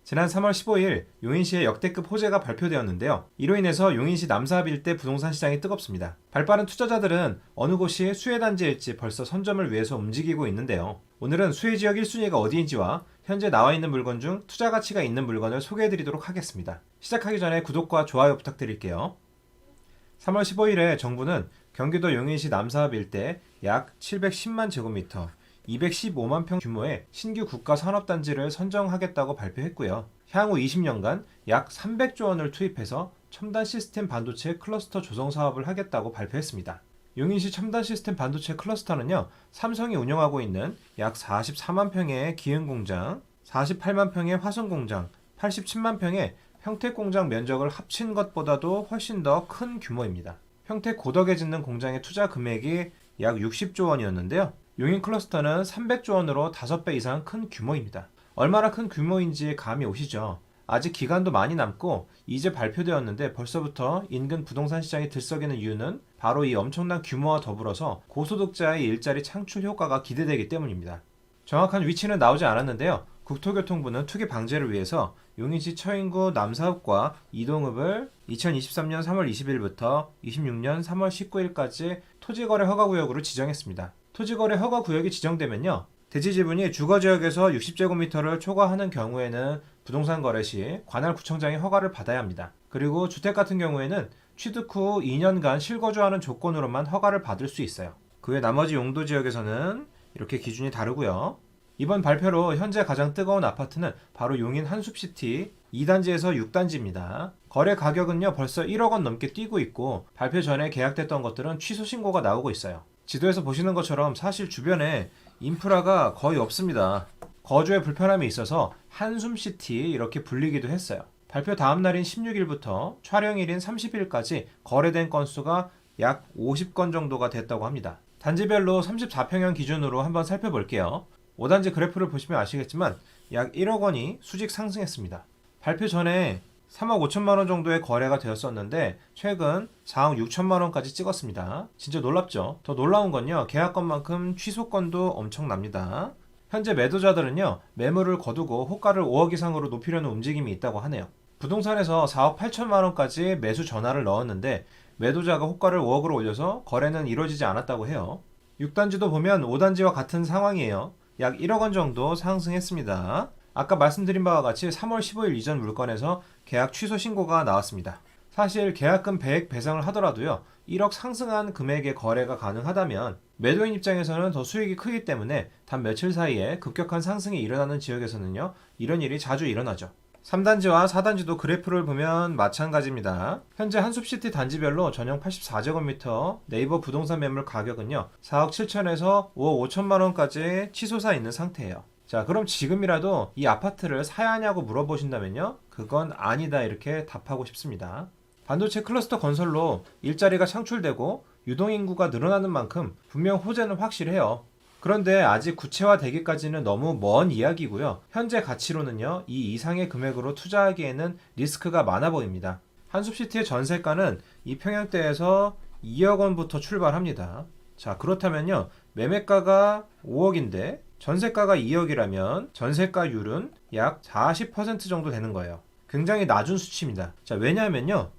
지난 3월 15일 용인시의 역대급 호재가 발표되었는데요. 이로 인해서 용인시 남사읍 일대 부동산 시장이 뜨겁습니다. 발빠른 투자자들은 어느 곳이 수혜단지일지 벌써 선점을 위해서 움직이고 있는데요. 오늘은 수혜지역 1순위가 어디인지와 현재 나와 있는 물건 중 투자 가치가 있는 물건을 소개해드리도록 하겠습니다. 시작하기 전에 구독과 좋아요 부탁드릴게요. 3월 15일에 정부는 경기도 용인시 남사읍 일대 약 710만 제곱미터 215만 평 규모의 신규 국가산업단지를 선정하겠다고 발표했고요. 향후 20년간 약 300조 원을 투입해서 첨단 시스템 반도체 클러스터 조성 사업을 하겠다고 발표했습니다. 용인시 첨단 시스템 반도체 클러스터는요, 삼성이 운영하고 있는 약 44만 평의 기흥공장, 48만 평의 화성공장, 87만 평의 평택공장 면적을 합친 것보다도 훨씬 더 큰 규모입니다. 평택 고덕에 짓는 공장의 투자 금액이 약 60조 원이었는데요. 용인 클러스터는 300조 원으로 5배 이상 큰 규모입니다. 얼마나 큰 규모인지 감이 오시죠? 아직 기간도 많이 남고 이제 발표되었는데 벌써부터 인근 부동산 시장이 들썩이는 이유는 바로 이 엄청난 규모와 더불어서 고소득자의 일자리 창출 효과가 기대되기 때문입니다. 정확한 위치는 나오지 않았는데요. 국토교통부는 투기 방지를 위해서 용인시 처인구 남사읍과 이동읍을 2023년 3월 20일부터 26년 3월 19일까지 토지거래 허가구역으로 지정했습니다. 토지거래 허가구역이 지정되면요, 대지지분이 주거지역에서 60제곱미터를 초과하는 경우에는 부동산 거래 시 관할구청장의 허가를 받아야 합니다. 그리고 주택 같은 경우에는 취득 후 2년간 실거주하는 조건으로만 허가를 받을 수 있어요. 그 외 나머지 용도 지역에서는 이렇게 기준이 다르고요. 이번 발표로 현재 가장 뜨거운 아파트는 바로 용인 한숲시티 2단지에서 6단지입니다. 거래 가격은요, 벌써 1억 원 넘게 뛰고 있고 발표 전에 계약됐던 것들은 취소 신고가 나오고 있어요. 지도에서 보시는 것처럼 사실 주변에 인프라가 거의 없습니다. 거주에 불편함이 있어서 한숨시티 이렇게 불리기도 했어요. 발표 다음 날인 16일부터 촬영일인 30일까지 거래된 건수가 약 50건 정도가 됐다고 합니다. 단지별로 34평형 기준으로 한번 살펴볼게요. 5단지 그래프를 보시면 아시겠지만 약 1억 원이 수직 상승했습니다. 발표 전에 3억 5천만 원 정도의 거래가 되었었는데 최근 4억 6천만 원까지 찍었습니다. 진짜 놀랍죠? 더 놀라운 건요, 계약건만큼 취소건도 엄청납니다. 현재 매도자들은요, 매물을 거두고 호가를 5억 이상으로 높이려는 움직임이 있다고 하네요. 부동산에서 4억 8천만 원까지 매수 전화를 넣었는데 매도자가 호가를 5억으로 올려서 거래는 이루어지지 않았다고 해요. 6단지도 보면 5단지와 같은 상황이에요. 약 1억 원 정도 상승했습니다. 아까 말씀드린 바와 같이 3월 15일 이전 물건에서 계약 취소 신고가 나왔습니다. 사실 계약금 배액 배상을 하더라도요, 1억 상승한 금액의 거래가 가능하다면 매도인 입장에서는 더 수익이 크기 때문에 단 며칠 사이에 급격한 상승이 일어나는 지역에서는요, 이런 일이 자주 일어나죠. 3단지와 4단지도 그래프를 보면 마찬가지입니다. 현재 한숲시티 단지별로 전용 84제곱미터 네이버 부동산 매물 가격은요, 4억 7천에서 5억 5천만 원까지 치솟아 있는 상태예요. 자, 그럼 지금이라도 이 아파트를 사야 하냐고 물어보신다면요, 그건 아니다 이렇게 답하고 싶습니다. 반도체 클러스터 건설로 일자리가 창출되고 유동인구가 늘어나는 만큼 분명 호재는 확실해요. 그런데 아직 구체화되기까지는 너무 먼 이야기고요. 현재 가치로는요, 이 이상의 금액으로 투자하기에는 리스크가 많아 보입니다. 한숲시티의 전세가는 이 평형대에서 2억 원부터 출발합니다. 자, 그렇다면요, 매매가가 5억인데 전세가가 2억이라면 전세가율은 약 40% 정도 되는 거예요. 굉장히 낮은 수치입니다. 자, 왜냐하면요,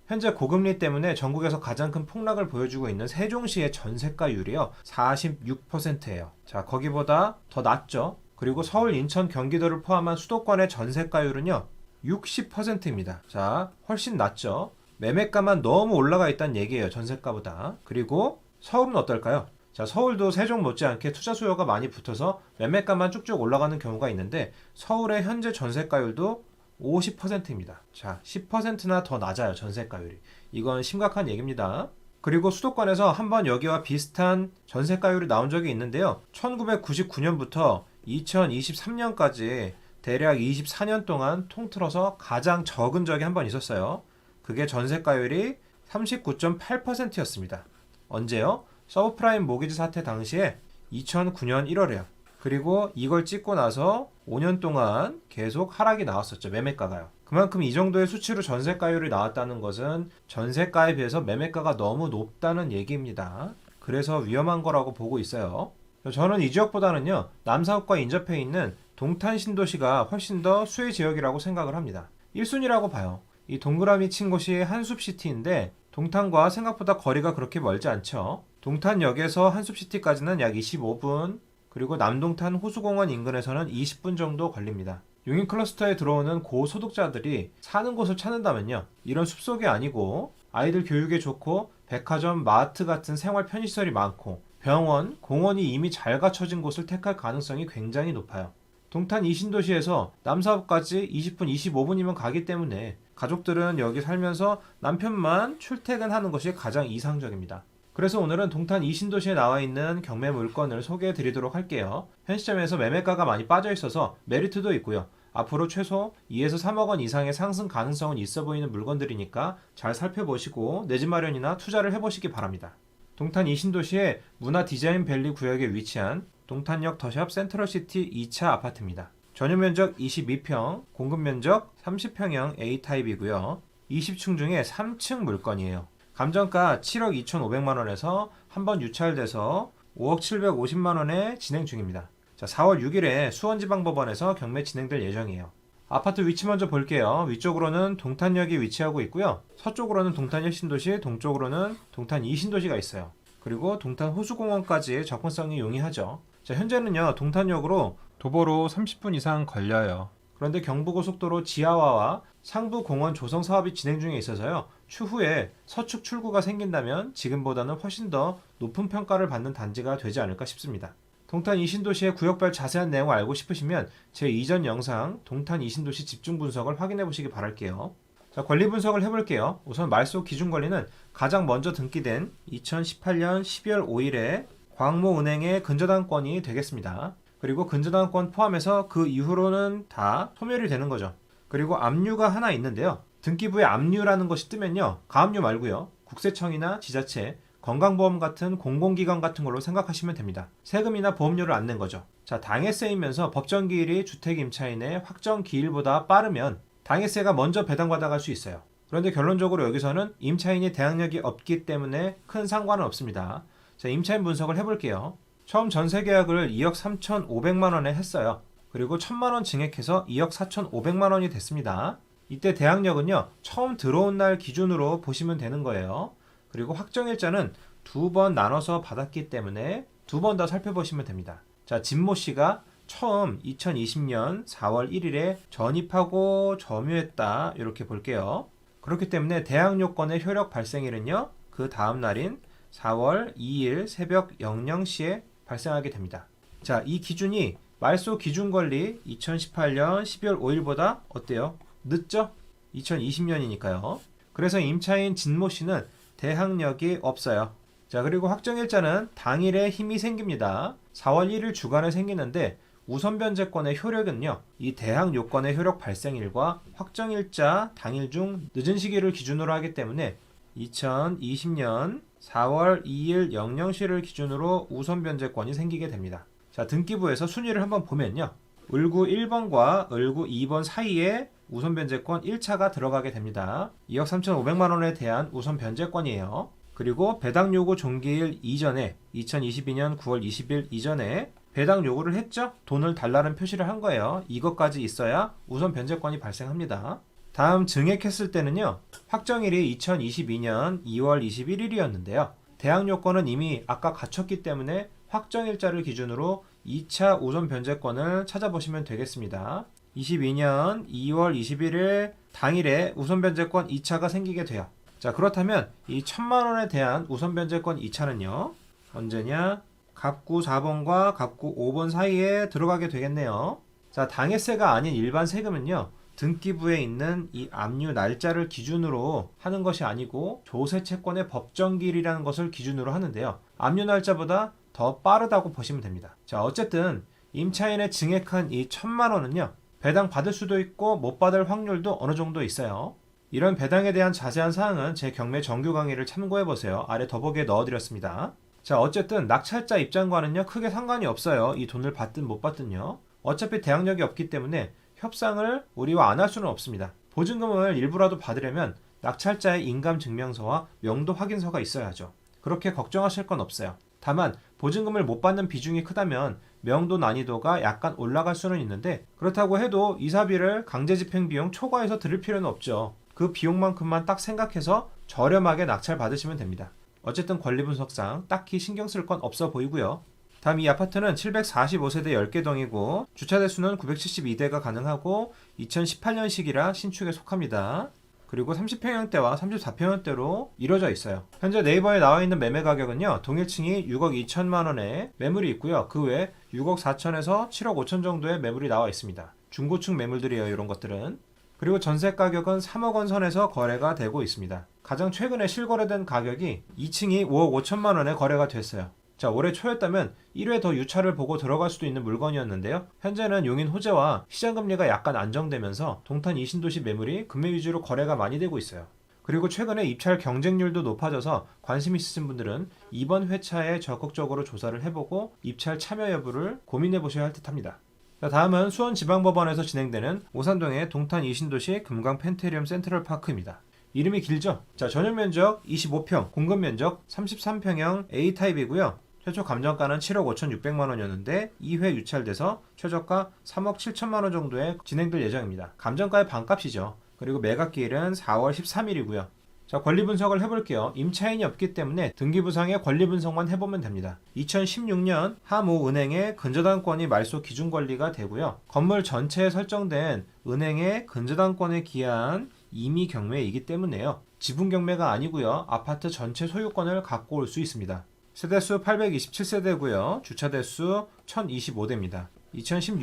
현재 고금리 때문에 전국에서 가장 큰 폭락을 보여주고 있는 세종시의 전세가율이요, 46%예요. 자, 거기보다 더 낮죠. 그리고 서울, 인천, 경기도를 포함한 수도권의 전세가율은요, 60%입니다. 자, 훨씬 낮죠. 매매가만 너무 올라가 있다는 얘기예요, 전세가보다. 그리고 서울은 어떨까요? 자, 서울도 세종 못지않게 투자 수요가 많이 붙어서 매매가만 쭉쭉 올라가는 경우가 있는데 서울의 현재 전세가율도 50%입니다. 자, 10%나 더 낮아요, 전세가율이. 이건 심각한 얘기입니다. 그리고 수도권에서 한번 여기와 비슷한 전세가율이 나온 적이 있는데요. 1999년부터 2023년까지 대략 24년 동안 통틀어서 가장 적은 적이 한 번 있었어요. 그게 전세가율이 39.8%였습니다. 언제요? 서브프라임 모기지 사태 당시에 2009년 1월에요. 그리고 이걸 찍고 나서 5년 동안 계속 하락이 나왔었죠, 매매가가요. 그만큼 이 정도의 수치로 전세가율이 나왔다는 것은 전세가에 비해서 매매가가 너무 높다는 얘기입니다. 그래서 위험한 거라고 보고 있어요. 저는 이 지역보다는요, 남사읍과 인접해 있는 동탄 신도시가 훨씬 더 수혜 지역이라고 생각을 합니다. 1순위라고 봐요. 이 동그라미 친 곳이 한숲시티인데 동탄과 생각보다 거리가 그렇게 멀지 않죠. 동탄역에서 한숲시티까지는 약 25분, 그리고 남동탄 호수공원 인근에서는 20분 정도 걸립니다. 용인 클러스터에 들어오는 고소득자들이 사는 곳을 찾는다면요, 이런 숲속이 아니고 아이들 교육에 좋고 백화점, 마트 같은 생활 편의시설이 많고 병원, 공원이 이미 잘 갖춰진 곳을 택할 가능성이 굉장히 높아요. 동탄 이 신도시에서 남사읍까지 20분, 25분이면 가기 때문에 가족들은 여기 살면서 남편만 출퇴근하는 것이 가장 이상적입니다. 그래서 오늘은 동탄 이 신도시에 나와 있는 경매 물건을 소개해 드리도록 할게요. 현 시점에서 매매가가 많이 빠져 있어서 메리트도 있고요. 앞으로 최소 2에서 3억 원 이상의 상승 가능성은 있어 보이는 물건들이니까 잘 살펴보시고 내 집 마련이나 투자를 해보시기 바랍니다. 동탄 이 신도시의 문화 디자인 밸리 구역에 위치한 동탄역 더샵 센트럴시티 2차 아파트입니다. 전용 면적 22평, 공급 면적 30평형 A타입이고요. 20층 중에 3층 물건이에요. 감정가 7억 2,500만원에서 한번 유찰돼서 5억 750만원에 진행 중입니다. 자, 4월 6일에 수원지방법원에서 경매 진행될 예정이에요. 아파트 위치 먼저 볼게요. 위쪽으로는 동탄역이 위치하고 있고요. 서쪽으로는 동탄 1신도시, 동쪽으로는 동탄 2신도시가 있어요. 그리고 동탄 호수공원까지 접근성이 용이하죠. 자, 현재는요, 동탄역으로 도보로 30분 이상 걸려요. 그런데 경부고속도로 지하화와 상부공원 조성 사업이 진행 중에 있어서요, 추후에 서축 출구가 생긴다면 지금보다는 훨씬 더 높은 평가를 받는 단지가 되지 않을까 싶습니다. 동탄 이신도시의 구역별 자세한 내용을 알고 싶으시면 제 이전 영상 동탄 이신도시 집중 분석을 확인해 보시기 바랄게요. 자, 권리 분석을 해볼게요. 우선 말소 기준 권리는 가장 먼저 등기된 2018년 12월 5일에 광모은행의 근저당권이 되겠습니다. 그리고 근저당권 포함해서 그 이후로는 다 소멸이 되는 거죠. 그리고 압류가 하나 있는데요. 등기부에 압류라는 것이 뜨면요, 가압류 말고요, 국세청이나 지자체, 건강보험 같은 공공기관 같은 걸로 생각하시면 됩니다. 세금이나 보험료를 안 낸 거죠. 자, 당해세이면서 법정기일이 주택임차인의 확정기일보다 빠르면 당해세가 먼저 배당받아갈 수 있어요. 그런데 결론적으로 여기서는 임차인이 대항력이 없기 때문에 큰 상관은 없습니다. 자, 임차인 분석을 해볼게요. 처음 전세계약을 2억 3,500만원에 했어요. 그리고 1,000만원 증액해서 2억 4,500만원이 됐습니다. 이때 대항력은요, 처음 들어온 날 기준으로 보시면 되는 거예요. 그리고 확정일자는 2번 나눠서 받았기 때문에 2번 더 살펴보시면 됩니다. 자, 진모 씨가 처음 2020년 4월 1일에 전입하고 점유했다, 이렇게 볼게요. 그렇기 때문에 대항요건의 효력 발생일은요, 그 다음 날인 4월 2일 새벽 00시에 발생하게 됩니다. 자, 이 기준이 말소 기준권리 2018년 12월 5일보다 어때요? 늦죠? 2020년이니까요. 그래서 임차인 진모 씨는 대항력이 없어요. 자, 그리고 확정일자는 당일에 힘이 생깁니다. 4월 1일 주간에 생기는데 우선변제권의 효력은요, 이 대항 요건의 효력 발생일과 확정일자 당일 중 늦은 시기를 기준으로 하기 때문에 2020년 4월 2일 00시를 기준으로 우선변제권이 생기게 됩니다. 자, 등기부에서 순위를 한번 보면요, 을구 1번과 을구 2번 사이에 우선변제권 1차가 들어가게 됩니다. 2억 3,500만원에 대한 우선변제권이에요. 그리고 배당 요구 종기일 이전에 2022년 9월 20일 이전에 배당 요구를 했죠? 돈을 달라는 표시를 한 거예요. 이것까지 있어야 우선변제권이 발생합니다. 다음 증액했을 때는요, 확정일이 2022년 2월 21일이었는데요. 대항 요건은 이미 아까 갖췄기 때문에 확정일자를 기준으로 2차 우선변제권을 찾아보시면 되겠습니다. 22년 2월 21일 당일에 우선변제권 2차가 생기게 돼요. 자, 그렇다면 이 1,000만원에 대한 우선변제권 2차는요, 언제냐? 갑구 4번과 갑구 5번 사이에 들어가게 되겠네요. 자, 당해세가 아닌 일반 세금은요, 등기부에 있는 이 압류 날짜를 기준으로 하는 것이 아니고 조세채권의 법정기일이라는 것을 기준으로 하는데요. 압류 날짜보다 더 빠르다고 보시면 됩니다. 자, 어쨌든 임차인의 증액한 이 1,000만원은요, 배당 받을 수도 있고 못 받을 확률도 어느 정도 있어요. 이런 배당에 대한 자세한 사항은 제 경매 정규 강의를 참고해보세요. 아래 더보기에 넣어드렸습니다. 자, 어쨌든 낙찰자 입장과는요, 크게 상관이 없어요. 이 돈을 받든 못 받든요. 어차피 대항력이 없기 때문에 협상을 우리와 안 할 수는 없습니다. 보증금을 일부라도 받으려면 낙찰자의 인감증명서와 명도 확인서가 있어야죠. 그렇게 걱정하실 건 없어요. 다만 보증금을 못 받는 비중이 크다면 명도 난이도가 약간 올라갈 수는 있는데, 그렇다고 해도 이사비를 강제집행 비용 초과해서 들을 필요는 없죠. 그 비용만큼만 딱 생각해서 저렴하게 낙찰 받으시면 됩니다. 어쨌든 권리 분석상 딱히 신경 쓸 건 없어 보이고요. 다음 이 아파트는 745세대 10개 동이고 주차 대수는 972대가 가능하고 2018년식이라 신축에 속합니다. 그리고 30평형대와 34평형대로 이루어져 있어요. 현재 네이버에 나와 있는 매매 가격은요, 동일층이 6억 2천만 원에 매물이 있고요. 그 외에 6억 4천에서 7억 5천 정도의 매물이 나와 있습니다. 중고층 매물들이에요, 이런 것들은. 그리고 전세 가격은 3억 원 선에서 거래가 되고 있습니다. 가장 최근에 실거래된 가격이 2층이 5억 5천만 원에 거래가 됐어요. 자, 올해 초였다면 1회 더 유찰을 보고 들어갈 수도 있는 물건이었는데요. 현재는 용인 호재와 시장금리가 약간 안정되면서 동탄 이신도시 매물이 금매 위주로 거래가 많이 되고 있어요. 그리고 최근에 입찰 경쟁률도 높아져서 관심 있으신 분들은 이번 회차에 적극적으로 조사를 해보고 입찰 참여 여부를 고민해 보셔야 할 듯합니다. 자, 다음은 수원지방법원에서 진행되는 오산동의 동탄 이신도시 금강 펜테리움 센트럴파크입니다. 이름이 길죠? 자, 전용 면적 25평, 공급 면적 33평형 A타입이고요. 최초 감정가는 7억 5,600만 원이었는데 2회 유찰돼서 최저가 3억 7천만 원 정도에 진행될 예정입니다. 감정가의 반값이죠. 그리고 매각기일은 4월 13일이고요. 자, 권리 분석을 해볼게요. 임차인이 없기 때문에 등기부상의 권리 분석만 해보면 됩니다. 2016년 하모은행의 근저당권이 말소 기준 권리가 되고요. 건물 전체에 설정된 은행의 근저당권에 기한 임의 경매이기 때문에요. 지분 경매가 아니고요. 아파트 전체 소유권을 갖고 올 수 있습니다. 세대수 827세대고요. 주차대수 1025대입니다.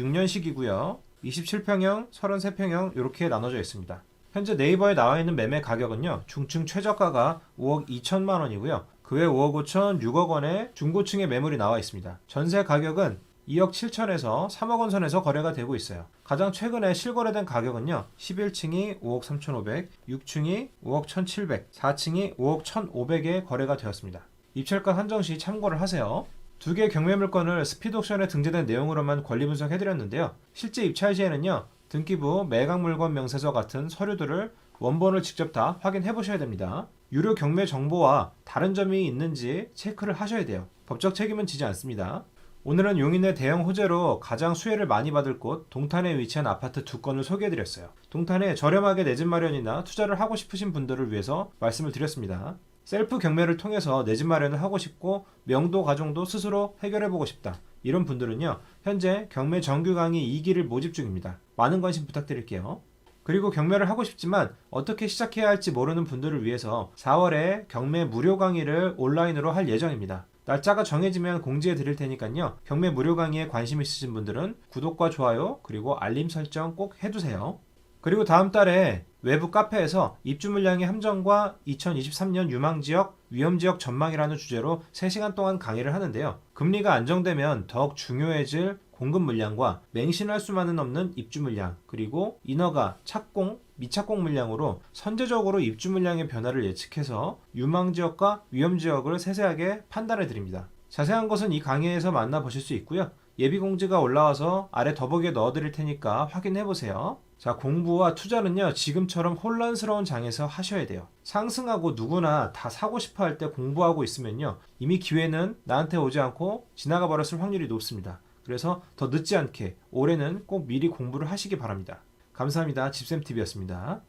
2016년식이고요. 27평형, 33평형 이렇게 나눠져 있습니다. 현재 네이버에 나와 있는 매매 가격은요. 중층 최저가가 5억 2천만 원이고요. 그 외 5억 5천, 6억 원의 중고층의 매물이 나와 있습니다. 전세 가격은 2억 7천에서 3억 원 선에서 거래가 되고 있어요. 가장 최근에 실거래된 가격은요. 11층이 5억 3,500, 6층이 5억 1,700, 4층이 5억 1,500에 거래가 되었습니다. 입찰가 한정 시 참고를 하세요. 두 개의 경매 물건을 스피드옥션에 등재된 내용으로만 권리 분석해드렸는데요. 실제 입찰 시에는요. 등기부, 매각 물건 명세서 같은 서류들을 원본을 직접 다 확인해 보셔야 됩니다. 유료 경매 정보와 다른 점이 있는지 체크를 하셔야 돼요. 법적 책임은 지지 않습니다. 오늘은 용인의 대형 호재로 가장 수혜를 많이 받을 곳 동탄에 위치한 아파트 두 건을 소개해드렸어요. 동탄에 저렴하게 내 집 마련이나 투자를 하고 싶으신 분들을 위해서 말씀을 드렸습니다. 셀프 경매를 통해서 내 집 마련을 하고 싶고 명도 과정도 스스로 해결해보고 싶다. 이런 분들은요. 현재 경매 정규 강의 2기를 모집 중입니다. 많은 관심 부탁드릴게요. 그리고 경매를 하고 싶지만 어떻게 시작해야 할지 모르는 분들을 위해서 4월에 경매 무료 강의를 온라인으로 할 예정입니다. 날짜가 정해지면 공지해 드릴 테니까요. 경매 무료 강의에 관심 있으신 분들은 구독과 좋아요 그리고 알림 설정 꼭 해두세요. 그리고 다음 달에 외부 카페에서 입주 물량의 함정과 2023년 유망지역, 위험지역 전망이라는 주제로 3시간 동안 강의를 하는데요. 금리가 안정되면 더욱 중요해질 공급 물량과 맹신할 수만은 없는 입주 물량, 그리고 인허가, 착공, 미착공 물량으로 선제적으로 입주 물량의 변화를 예측해서 유망지역과 위험지역을 세세하게 판단해 드립니다. 자세한 것은 이 강의에서 만나보실 수 있고요. 예비 공지가 올라와서 아래 더보기에 넣어드릴 테니까 확인해보세요. 자, 공부와 투자는요, 지금처럼 혼란스러운 장에서 하셔야 돼요. 상승하고 누구나 다 사고 싶어 할 때 공부하고 있으면요, 이미 기회는 나한테 오지 않고 지나가 버렸을 확률이 높습니다. 그래서 더 늦지 않게 올해는 꼭 미리 공부를 하시기 바랍니다. 감사합니다. 집샘TV였습니다.